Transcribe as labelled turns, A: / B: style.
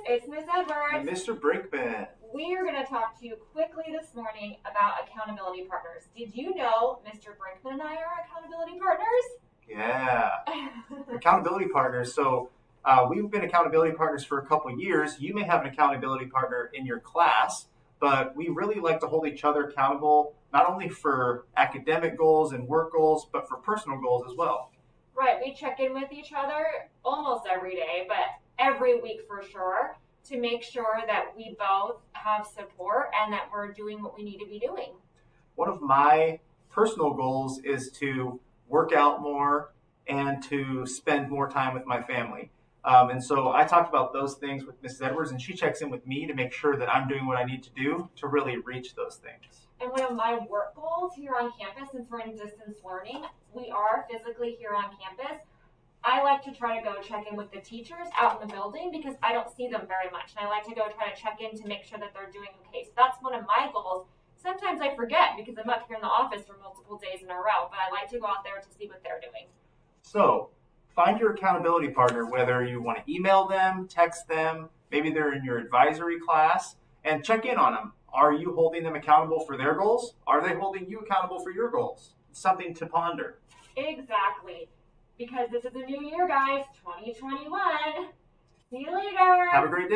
A: It's Miss
B: And
A: Edwards.
B: Mr. Brinkman.
A: We are going to talk to you quickly this morning about accountability partners. Did you know Mr. Brinkman and I are accountability partners?
B: Yeah, accountability partners. So we've been accountability partners for a couple years. You may have an accountability partner in your class, but we really like to hold each other accountable, not only for academic goals and work goals, but for personal goals as well.
A: Right, we check in with each other almost every day, but every week for sure, to make sure that we both have support and that we're doing what we need to be doing.
B: One of my personal goals is to work out more and to spend more time with my family. And so I talked about those things with Mrs. Edwards, and she checks in with me to make sure that I'm doing what I need to do to really reach those things.
A: And one of my work goals here on campus, since we're in distance learning, we are physically here on campus. I like to try to go check in with the teachers out in the building because I don't see them very much. And I like to go try to check in to make sure that they're doing okay. So that's one of my goals. Sometimes I forget because I'm up here in the office for multiple days in a row, but I like to go out there to see what they're doing.
B: So find your accountability partner, whether you want to email them, text them, maybe they're in your advisory class, and check in on them. Are you holding them accountable for their goals? Are they holding you accountable for your goals? It's something to ponder.
A: Exactly. Because this is a new year, guys, 2021. See you later.
B: Have a great day.